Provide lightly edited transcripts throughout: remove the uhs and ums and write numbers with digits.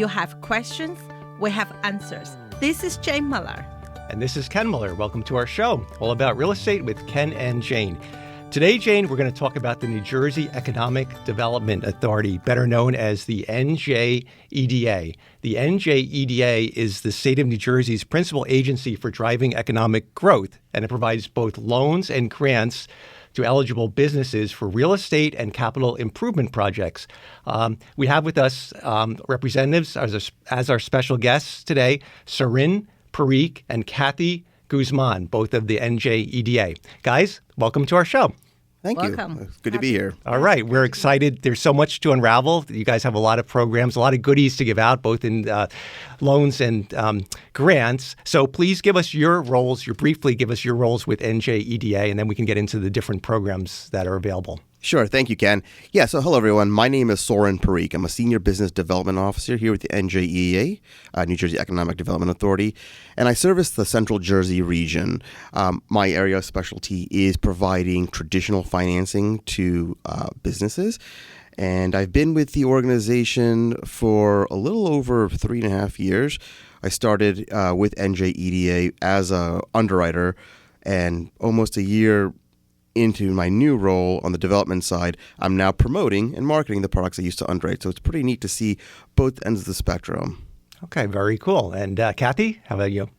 You have questions, we have answers. This is Jane Muller. And this is Ken Muller. Welcome to our show, all about real estate with Ken and Jane. Today, Jane, we're going to talk about the New Jersey Economic Development Authority, better known as the NJEDA. The NJEDA is the state of New Jersey's principal agency for driving economic growth, and it provides both loans and grants to eligible businesses for real estate and capital improvement projects. We have with us representatives as our special guests today, Saurin, Parikh, and Kathy Guzman, both of the NJEDA. Guys, welcome to our show. Thank you. It's good to be here. All right. We're excited. There's so much to unravel. You guys have a lot of programs, a lot of goodies to give out, both in loans and grants. So please give us your roles. Briefly give us your roles with NJEDA, and then we can get into the different programs that are available. Sure. Thank you, Ken. Yeah, so hello, everyone. My name is Saurin Parikh. I'm a Senior Business Development Officer here with the NJEDA, New Jersey Economic Development Authority, and I service the Central Jersey region. My area of specialty is providing traditional financing to businesses, and I've been with the organization for a little over 3.5 years. I started with NJEDA as an underwriter, and almost a year into my new role on the development side, I'm now promoting and marketing the products I used to underwrite. So it's pretty neat to see both ends of the spectrum. Okay, very cool. And Kathy, how about you?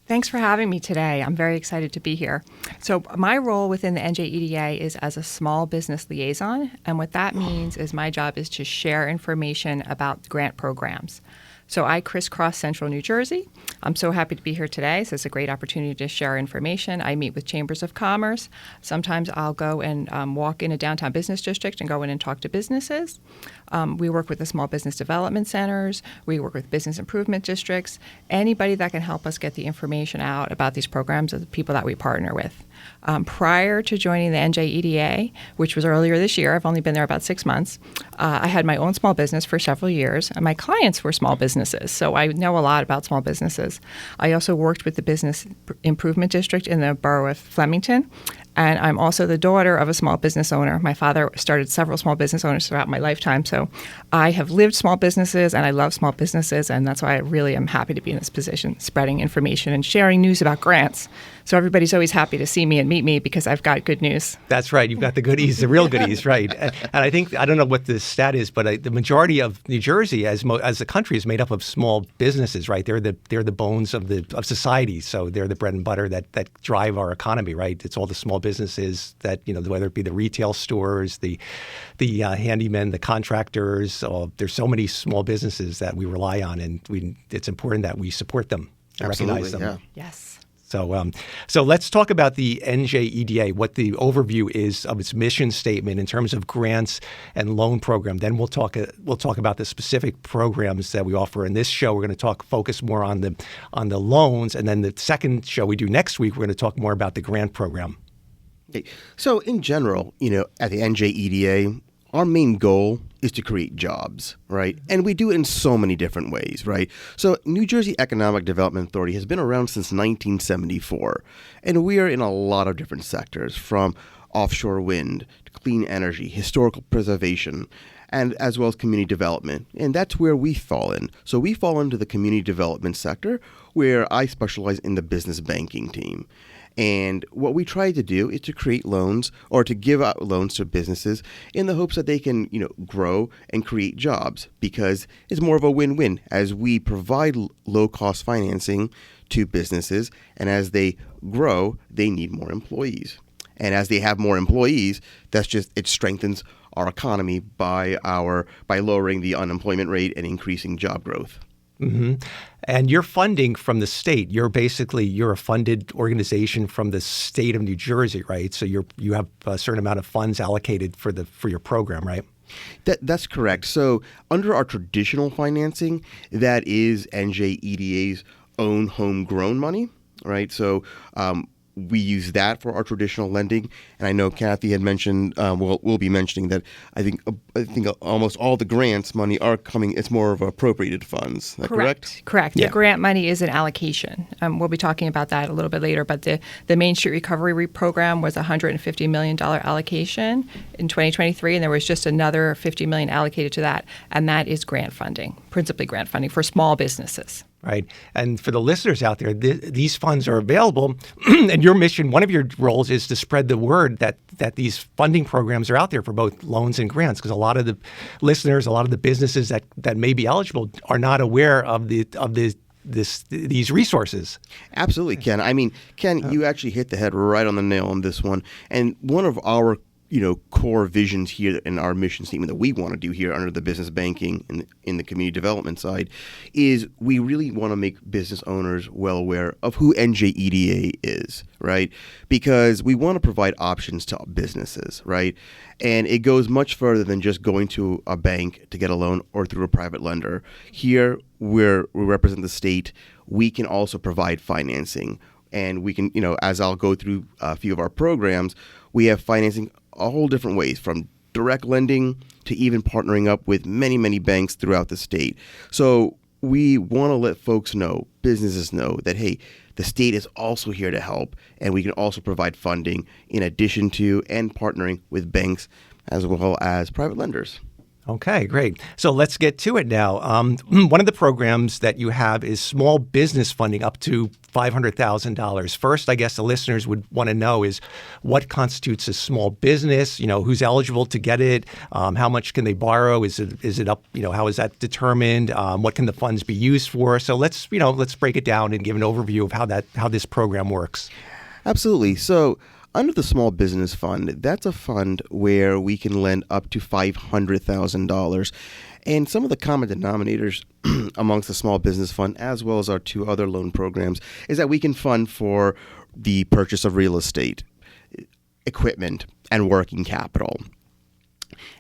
Thanks for having me today. I'm very excited to be here. So my role within the NJEDA is as a small business liaison. And what that means is my job is to share information about grant programs. So I crisscross central New Jersey. I'm so happy to be here today. So it's a great opportunity to share information. I meet with chambers of commerce. Sometimes I'll go and walk in a downtown business district and go in and talk to businesses. We work with the small business development centers. We work with business improvement districts. Anybody that can help us get the information out about these programs are the people that we partner with. Prior to joining the NJEDA, which was earlier this year, I've only been there about 6 months, I had my own small business for several years, and my clients were small businesses, so I know a lot about small businesses. I also worked with the Business Improvement District in the borough of Flemington, and I'm also the daughter of a small business owner. My father started several small business owners throughout my lifetime, so I have lived small businesses, and I love small businesses, and that's why I really am happy to be in this position, spreading information and sharing news about grants. So everybody's always happy to see me and meet me because I've got good news. That's right. You've got the goodies, the real goodies, right? And I think, I don't know what the stat is, but the majority of New Jersey as a country is made up of small businesses, right? They're the bones of society. So they're the bread and butter that drive our economy, right? It's all the small businesses that, whether it be the retail stores, the handymen, the contractors. There's so many small businesses that we rely on, and it's important that we support them and recognize them. Yeah. Yes. So let's talk about the NJEDA, what the overview is of its mission statement in terms of grants and loan program. Then we'll talk about the specific programs that we offer. In this show, we're going to focus more on the loans, and then the second show we do next week, we're going to talk more about the grant program. Okay. So in general, at the NJEDA, our main goal is to create jobs, right? And we do it in so many different ways, right? So New Jersey Economic Development Authority has been around since 1974, and we are in a lot of different sectors, from offshore wind to clean energy, historical preservation, and as well as community development. And that's where we fall in. So we fall into the community development sector, where I specialize in the business banking team. And what we try to do is to create loans or to give out loans to businesses in the hopes that they can, grow and create jobs, because it's more of a win-win as we provide low-cost financing to businesses. And as they grow, they need more employees. And as they have more employees, it strengthens our economy by lowering the unemployment rate and increasing job growth. Mm-hmm. And you're funding from the state. You're a funded organization from the state of New Jersey, right? So you have a certain amount of funds allocated for your program, right? That's correct. So under our traditional financing, that is NJEDA's own homegrown money, right? So we use that for our traditional lending. And I know Kathy had mentioned, we'll be mentioning that I think almost all the grants money are coming, it's more of appropriated funds. Is that correct? Correct. Yeah. The grant money is an allocation. We'll be talking about that a little bit later, but the Main Street Recovery Program was a $150 million allocation in 2023, and there was just another $50 million allocated to that, and that is grant funding, principally grant funding for small businesses. Right. And for the listeners out there, these funds are available. And your mission, one of your roles is to spread the word that these funding programs are out there for both loans and grants, because a lot of the listeners, a lot of the businesses that may be eligible are not aware of these resources. Absolutely, Ken. I mean, Ken, you actually hit the head right on the nail on this one. And one of our core visions here in our mission statement that we want to do here under the business banking and in the community development side is we really want to make business owners well aware of who NJEDA is, right? Because we want to provide options to businesses, right? And it goes much further than just going to a bank to get a loan or through a private lender. Here, we represent the state. We can also provide financing. And we can, as I'll go through a few of our programs, we have financing all different ways, from direct lending to even partnering up with many, many banks throughout the state. So we want to let folks know, businesses know that, hey, the state is also here to help, and we can also provide funding in addition to and partnering with banks as well as private lenders. Okay, great. So let's get to it now. One of the programs that you have is small business funding up to $500,000. First, I guess the listeners would want to know is what constitutes a small business? Who's eligible to get it? How much can they borrow? Is it up? How is that determined? What can the funds be used for? So let's break it down and give an overview of how this program works. Absolutely. So under the Small Business Fund, that's a fund where we can lend up to $500,000. And some of the common denominators amongst the Small Business Fund, as well as our two other loan programs, is that we can fund for the purchase of real estate, equipment, and working capital.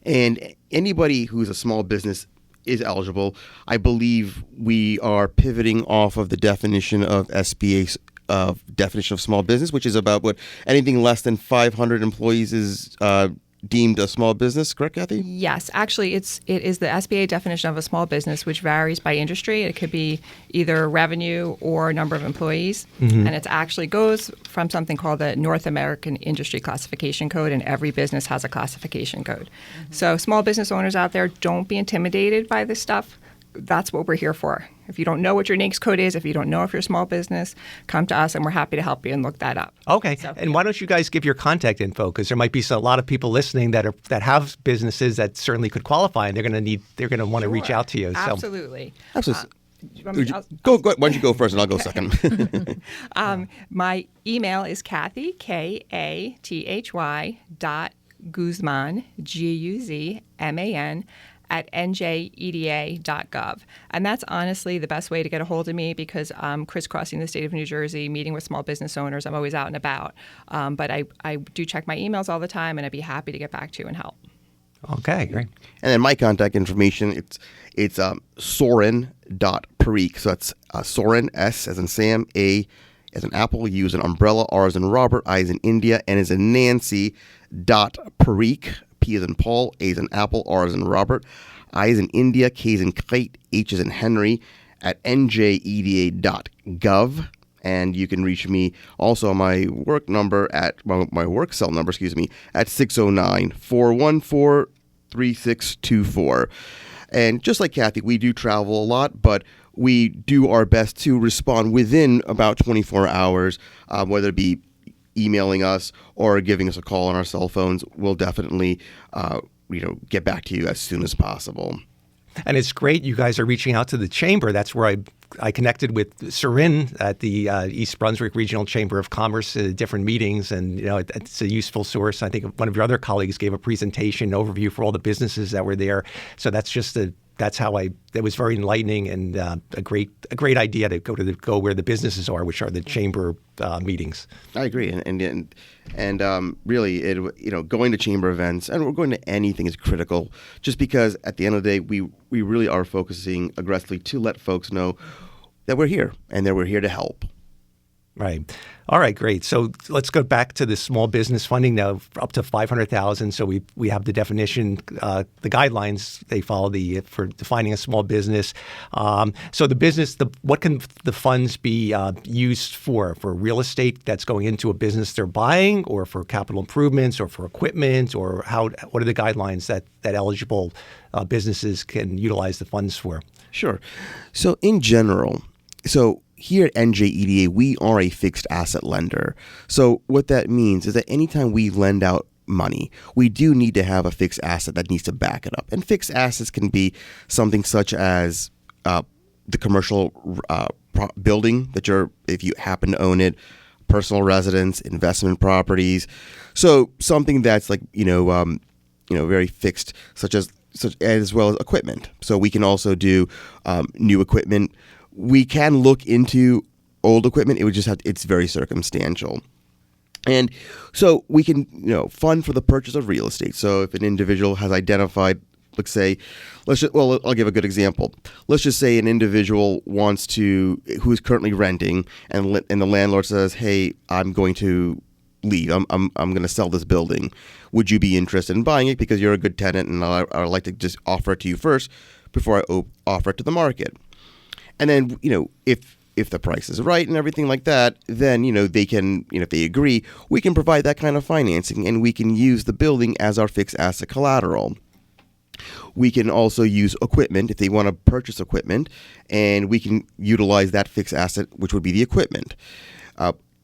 And anybody who's a small business is eligible. I believe we are pivoting off of the definition of SBA definition of small business, which is about anything less than 500 employees is deemed a small business, correct, Kathy? Yes, actually, it is the SBA definition of a small business, which varies by industry. It could be either revenue or number of employees, and it actually goes from something called the North American Industry Classification Code, and every business has a classification code. So small business owners out there, don't be intimidated by this stuff. That's what we're here for. If you don't know what your NAICS code is, if you don't know if you're a small business, come to us and we're happy to help you and look that up. Okay. And why don't you guys give your contact info? Because there might be a lot of people listening that have businesses that certainly could qualify, and they're going to want to reach out to you. Absolutely. Absolutely. Go, why don't you go first and I'll go second. My email is Kathy, Kathy, .Guzman, Guzman, at NJEDA.gov. And that's honestly the best way to get a hold of me, because I'm crisscrossing the state of New Jersey, meeting with small business owners. I'm always out and about. But I do check my emails all the time, and I'd be happy to get back to you and help. Okay, great. And then my contact information, it's Saurin.Parikh. So that's Saurin, S as in Sam, A as in Apple, U as in umbrella, R as in Robert, I as in India, N as in Nancy, .Parikh. P as in Paul, A as in Apple, R as in Robert, I as in India, K as in Kite, H as in Henry, at njeda.gov. And you can reach me also on my work number my work cell number, at 609-414-3624. And just like Kathy, we do travel a lot, but we do our best to respond within about 24 hours, whether it be emailing us or giving us a call on our cell phones. We'll definitely, get back to you as soon as possible. And it's great you guys are reaching out to the chamber. That's where I connected with Saurin at the East Brunswick Regional Chamber of Commerce at different meetings, and it's a useful source. I think one of your other colleagues gave a presentation overview for all the businesses that were there. So that's just that's how it was very enlightening, and a great idea to go where the businesses are, which are the chamber meetings. I agree, and really, going to chamber events and we're going to anything is critical. Just because at the end of the day, we really are focusing aggressively to let folks know that we're here and that we're here to help. Right. All right, great. So let's go back to the small business funding now, up to $500,000. So we have the definition, the guidelines they follow for defining a small business. So the business, what can the funds be used for? For real estate that's going into a business they're buying, or for capital improvements, or for equipment, or what are the guidelines that eligible businesses can utilize the funds for? Sure. So in general, here at NJEDA, we are a fixed asset lender. So what that means is that anytime we lend out money, we do need to have a fixed asset that needs to back it up. And fixed assets can be something such as the commercial building if you happen to own it, personal residence, investment properties. So something that's like very fixed, such as well as equipment. So we can also do new equipment. We can look into old equipment. It's very circumstantial. And so we can, fund for the purchase of real estate. So if an individual has identified, I'll give a good example. Let's just say an individual who's currently renting, and the landlord says, "Hey, I'm going to leave. I'm going to sell this building. Would you be interested in buying it? Because you're a good tenant, and I'd like to just offer it to you first before I offer it to the market." And then, if the price is right and everything like that, then, they can, if they agree, we can provide that kind of financing, and we can use the building as our fixed asset collateral. We can also use equipment if they want to purchase equipment, and we can utilize that fixed asset, which would be the equipment.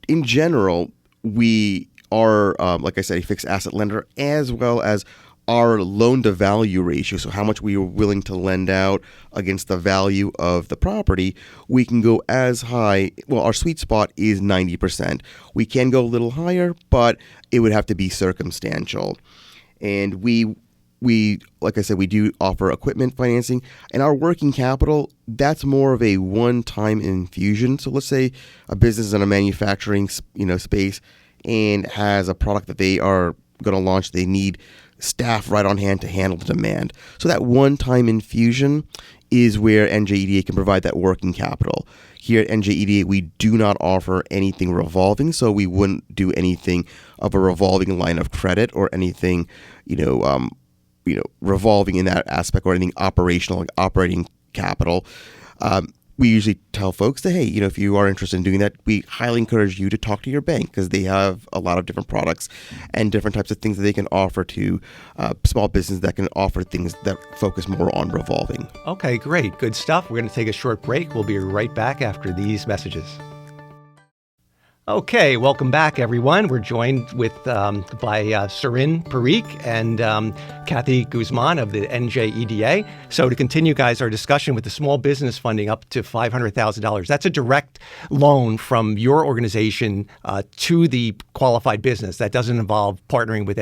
In general, we are, like I said, a fixed asset lender, as well as our loan-to-value ratio, so how much we are willing to lend out against the value of the property, we can go as high. Well, our sweet spot is 90%. We can go a little higher, but it would have to be circumstantial. And we like I said, we do offer equipment financing, and our working capital, that's more of a one-time infusion. So let's say a business is in a manufacturing space and has a product that they are going to launch. They need staff right on hand to handle the demand. So that one-time infusion is where NJEDA can provide that working capital. Here at NJEDA, we do not offer anything revolving, so we wouldn't do anything of a revolving line of credit or anything, revolving in that aspect, or anything operational, like operating capital. We usually tell folks that, hey, if you are interested in doing that, we highly encourage you to talk to your bank, because they have a lot of different products and different types of things that they can offer to small business that can offer things that focus more on revolving. Okay, great. Good stuff. We're going to take a short break. We'll be right back after these messages. Okay, welcome back, everyone. We're joined by Saurin Parikh and Kathy Guzman of the NJEDA. So to continue, guys, our discussion with the small business funding up to $500,000, that's a direct loan from your organization to the qualified business. That doesn't involve partnering with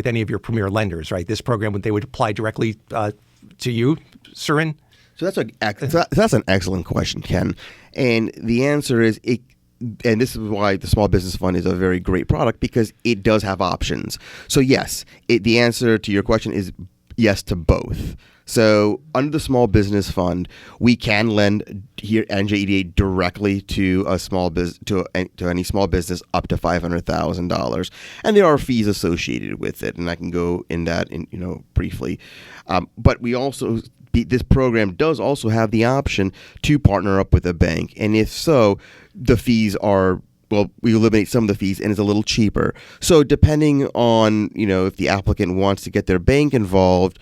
any of your premier lenders, right? This program, they would apply directly to you, Saurin? So that's an excellent question, Ken. And the answer is and this is why the Small Business Fund is a very great product, because it does have options. So yes, the answer to your question is yes to both. So under the Small Business Fund, we can lend here at NJEDA directly to a small to any small business up to $500,000, and there are fees associated with it, and I can go in that briefly. But we also this program does also have the option to partner up with a bank, and if so, the fees are, we eliminate some of the fees, and it's a little cheaper. So depending on, if the applicant wants to get their bank involved,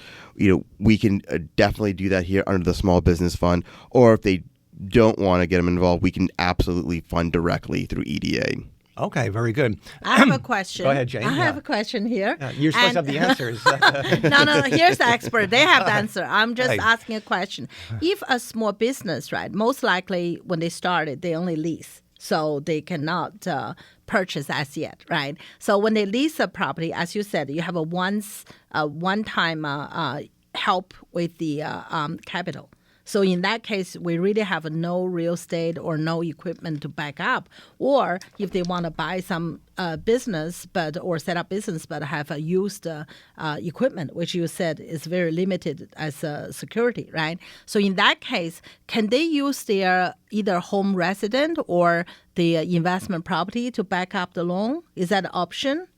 we can definitely do that here under the Small Business Fund. Or if they don't want to get them involved, we can absolutely fund directly through EDA. Okay, very good. I have a question. Go ahead, Jane. I have a question here. You're supposed to have the answers. No, here's the expert. They have the answer. I'm just asking a question. If a small business, right, most likely when they started, they only lease. So they cannot purchase as yet, right? So when they lease a property, as you said, you have a one-time help with the capital. So in that case, we really have no real estate or no equipment to back up. Or if they want to buy some business or set up business but have a used equipment, which you said is very limited as a security, right? So in that case, can they use their either home resident or the investment property to back up the loan? Is that an option?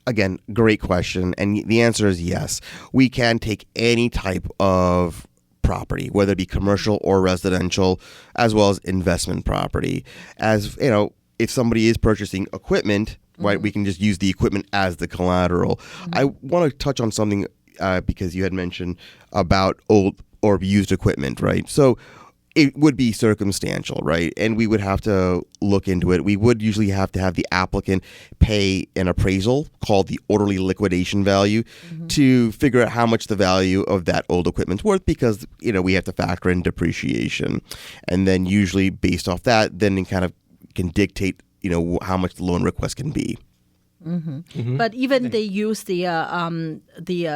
Again, great question. And the answer is yes. We can take any type of property, whether it be commercial or residential, as well as investment property. As you know, if somebody is purchasing equipment, right, we can just use the equipment as the collateral. I want to touch on something because you had mentioned about old or used equipment, right? So it would be circumstantial, right? And we would have to look into it. We would usually have to have the applicant pay an appraisal called the orderly liquidation value to figure out how much the value of that old equipment's worth, because, you know, we have to factor in depreciation. And then usually based off that, then it kind of can dictate, you know, how much the loan request can be. But even they use the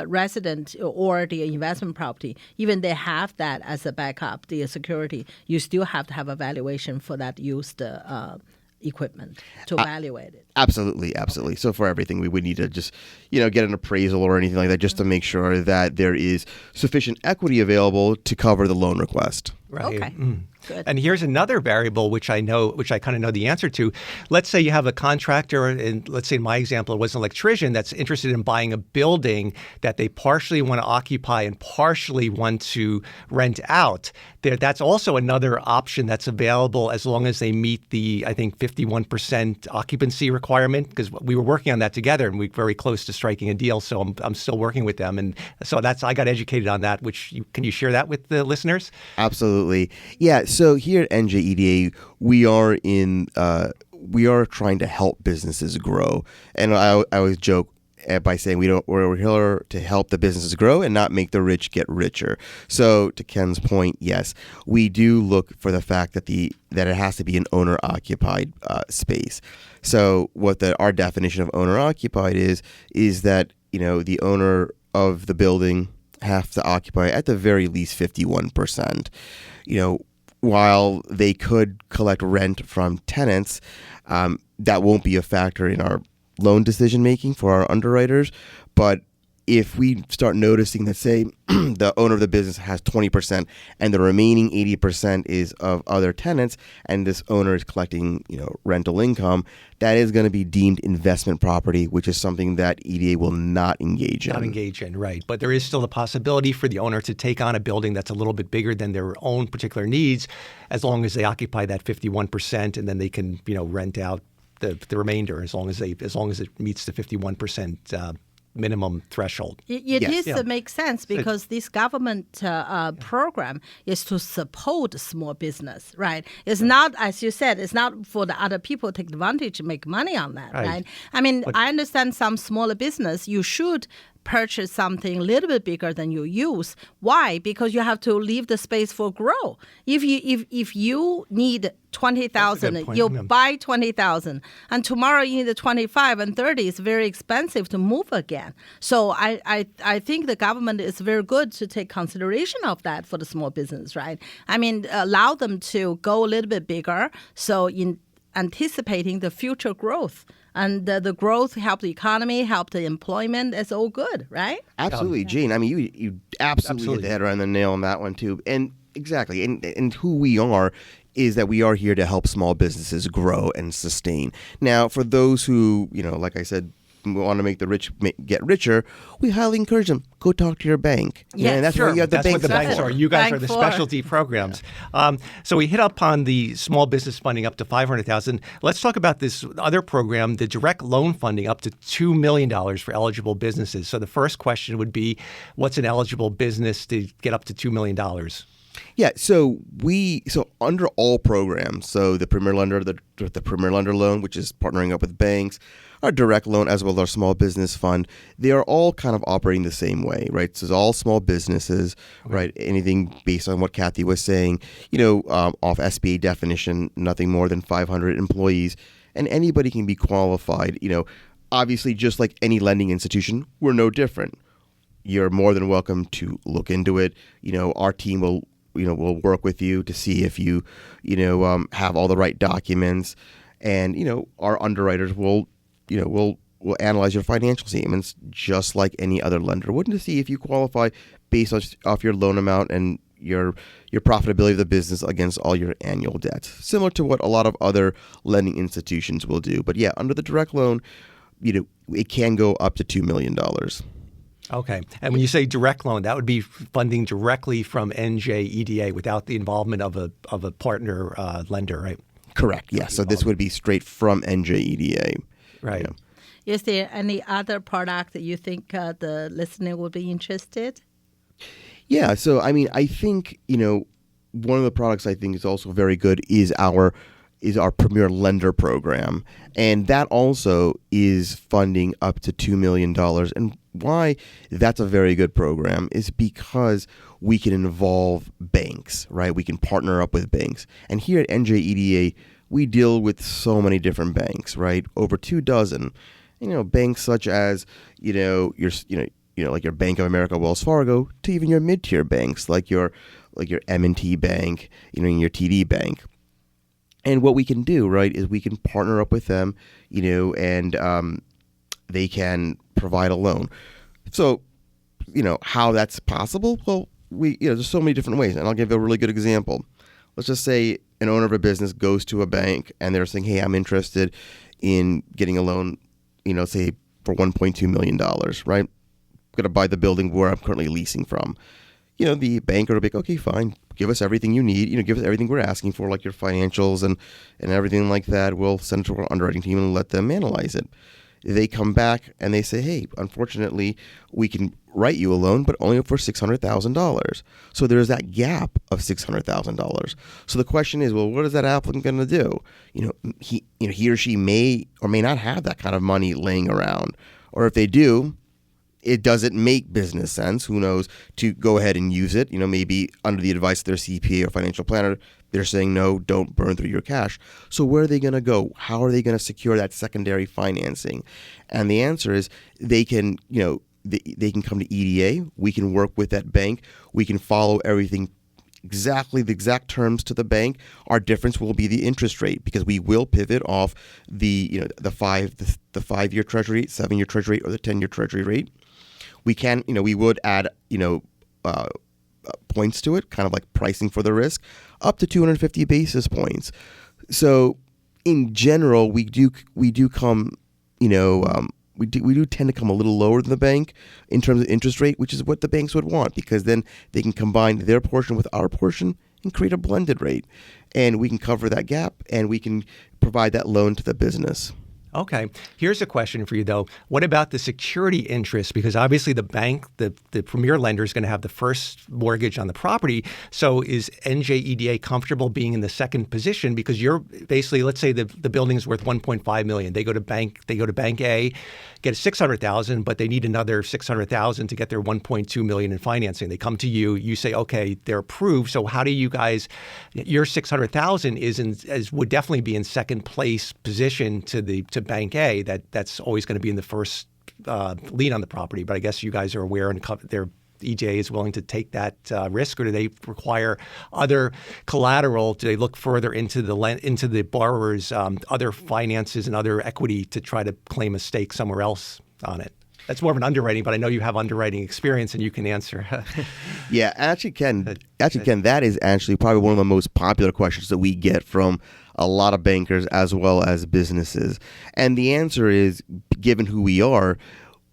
resident or the investment property, even they have that as a backup, the security, you still have to have a valuation for that used equipment to evaluate it. Absolutely. So for everything, we would need to just, you know, get an appraisal or anything like that just to make sure that there is sufficient equity available to cover the loan request. Right. Okay. Good. And here's another variable which I kind of know the answer to. Let's say you have a contractor, and let's say in my example, it was an electrician that's interested in buying a building that they partially want to occupy and partially want to rent out. That's also another option that's available as long as they meet the, I think, 51% occupancy requirement, because we were working on that together and we're very close to striking a deal. So I'm still working with them. And so I got educated on that, can you share that with the listeners? Absolutely. Yeah. So here at NJEDA, we are trying to help businesses grow. And I always joke by saying we're here to help the businesses grow and not make the rich get richer. So to Ken's point, yes, we do look for the fact that it has to be an owner-occupied space. So what our definition of owner-occupied is that, you know, the owner of the building have to occupy at the very least 51%. You know, while they could collect rent from tenants, that won't be a factor in our loan decision making for our underwriters. But if we start noticing that, say, the owner of the business has 20% and the remaining 80% is of other tenants, and this owner is collecting, you know, rental income, that is going to be deemed investment property, which is something that EDA will not engage in. Not engage in, right. But there is still the possibility for the owner to take on a building that's a little bit bigger than their own particular needs, as long as they occupy that 51%, and then they can, you know, rent out the remainder as long as it meets the 51% minimum threshold. It makes sense because this government program is to support small business, right? It's not, as you said, it's not for the other people to take advantage and make money on that, right? I mean, I understand some smaller business, you should purchase something a little bit bigger than you use. Why? Because you have to leave the space for growth. If you need 20,000, you buy 20,000, and tomorrow you need 25 and 30. It's very expensive to move again. So I think the government is very good to take consideration of that for the small business, right? I mean, allow them to go a little bit bigger. So in anticipating the future growth. And the growth help the economy, help the employment. It's all good, right? Absolutely, Gene. I mean, you absolutely hit the head around the nail on that one, too. And exactly. And who we are is that we are here to help small businesses grow and sustain. Now, for those who, you know, like I said, want to make the rich get richer, we highly encourage them, go talk to your bank. Yeah, and that's sure. what you have the That's what the banks for. are. You guys Bank are the for. specialty programs. So we hit up on the small business funding up to $500,000. Let's talk about this other program, the direct loan funding up to $2 million for eligible businesses. So the first question would be, what's an eligible business to get up to $2 million? Yeah, so under all programs, so the Premier Lender, the Premier Lender loan, which is partnering up with banks, our direct loan, as well as our small business fund, they are all kind of operating the same way, right? So it's all small businesses, right? Anything based on what Kathy was saying, you know, off SBA definition, nothing more than 500 employees, and anybody can be qualified. You know, obviously, just like any lending institution, we're no different. You're more than welcome to look into it. You know, our team will we'll work with you to see if you have all the right documents, and our underwriters will analyze your financial statements just like any other lender would, to see if you qualify based off your loan amount and your profitability of the business against all your annual debts, similar to what a lot of other lending institutions will do. But yeah, under the direct loan, it can go up to $2 million. Okay. And when you say direct loan, that would be funding directly from NJEDA without the involvement of a partner lender, right? Correct. Yeah. So this would be straight from NJEDA. Right. Is there any other product that you think the listener would be interested? Yeah. So, I think, one of the products I think is also very good is our Premier Lender program. And that also is funding up to $2 million. And why that's a very good program is because we can involve banks, right? We can partner up with banks. And here at NJEDA, we deal with so many different banks, right? Over 24. Banks such as, like your Bank of America, Wells Fargo, to even your mid-tier banks like your M&T Bank, your TD Bank. And what we can do, right, is we can partner up with them, and they can provide a loan. So, how that's possible? Well, there's so many different ways, and I'll give you a really good example. Let's just say an owner of a business goes to a bank and they're saying, hey, I'm interested in getting a loan, say for $1.2 million, right? I'm going to buy the building where I'm currently leasing from. The banker will be like, okay, fine, give us everything you need, give us everything we're asking for, like your financials and everything like that. We'll send it to our underwriting team and let them analyze it. They come back and they say, hey, unfortunately, we can write you a loan, but only for $600,000. So there's that gap of $600,000. So the question is, well, what is that applicant going to do? He or she may or may not have that kind of money laying around. Or if they do, it doesn't make business sense, who knows, to go ahead and use it. Maybe under the advice of their CPA or financial planner, they're saying, no, don't burn through your cash. So where are they going to go? How are they going to secure that secondary financing? And the answer is they can, they can come to EDA. We can work with that bank. We can follow everything exactly the exact terms to the bank. Our difference will be the interest rate, because we will pivot off the 5-year treasury rate, 7-year treasury rate, or the 10-year treasury rate. We can, we would add, points to it, kind of like pricing for the risk, up to 250 basis points. So in general, we do come, we do tend to come a little lower than the bank in terms of interest rate, which is what the banks would want, because then they can combine their portion with our portion and create a blended rate. And we can cover that gap, and we can provide that loan to the business. Okay. Here's a question for you, though. What about the security interest? Because obviously the bank, the premier lender, is going to have the first mortgage on the property. So is NJEDA comfortable being in the second position? Because you're basically, let's say the building is worth $1.5 million. They go to bank A, get $600,000, but they need another $600,000 to get their $1.2 million in financing. They come to you. You say, okay, they're approved. So how do you guys? Your $600,000 would definitely be in second place position to Bank A. That's always going to be in the first lien on the property. But I guess you guys are aware, and their EJ is willing to take that risk, or do they require other collateral? Do they look further into the borrower's other finances and other equity to try to claim a stake somewhere else on it? That's more of an underwriting, but I know you have underwriting experience and you can answer. Yeah, actually, Ken, that is actually probably one of the most popular questions that we get from a lot of bankers as well as businesses. And the answer is, given who we are,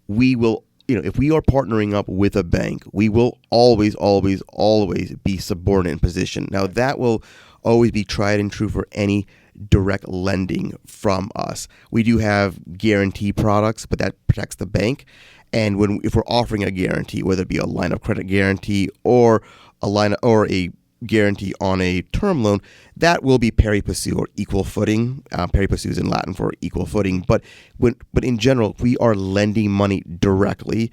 we will, if we are partnering up with a bank, we will always, always, always be subordinate in position. Now, that will always be tried and true for any direct lending from us. We do have guarantee products, but that protects the bank. And if we're offering a guarantee, whether it be a line of credit guarantee or a guarantee on a term loan, that will be pari passu, or equal footing. Pari passu is in Latin for equal footing. But in general, we are lending money directly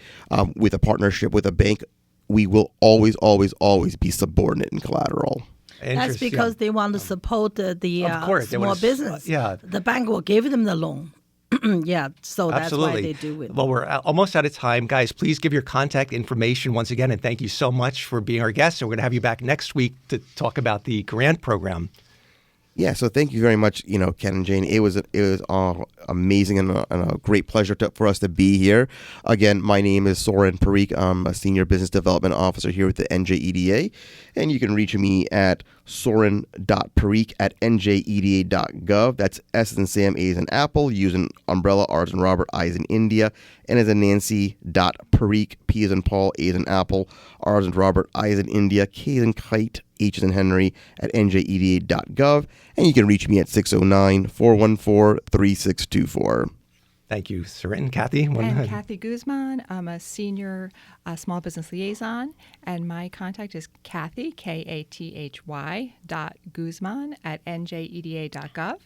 with a partnership with a bank. We will always, always, always be subordinate in collateral. That's because they want to support the small business. Yeah. The bank will give them the loan. Yeah, so that's Absolutely. why they do it. Well, we're almost out of time. Guys, please give your contact information once again, and thank you so much for being our guest. And we're going to have you back next week to talk about the grant program. Yeah, so thank you very much, Ken and Jane. It was amazing and a great pleasure for us to be here. Again, my name is Saurin Parikh. I'm a Senior Business Development Officer here with the NJEDA, and you can reach me at saurin.parikh@njeda.gov. That's S as in Sam, A as in Apple, U as in Umbrella, R as in Robert, I as in India, N as in Nancy, .Parikh, P as in Paul, A as in Apple, R as in Robert, I as in India, K as in Kite, H as in Henry, at njeda.gov. And you can reach me at 609-414-3624. Thank you, Saurin. Kathy? And Kathy Guzman. I'm a senior small business liaison, and my contact is Kathy, Kathy, .Guzman at njeda.gov.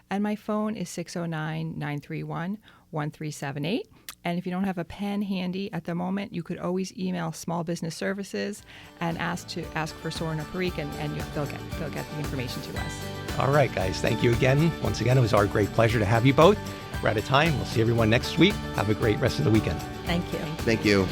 And my phone is 609-931-1378. And if you don't have a pen handy at the moment, you could always email Small Business Services and ask for Saurin or Parikh, and they'll get the information to us. All right, guys. Thank you again. Once again, it was our great pleasure to have you both. We're out of time. We'll see everyone next week. Have a great rest of the weekend. Thank you. Thank you.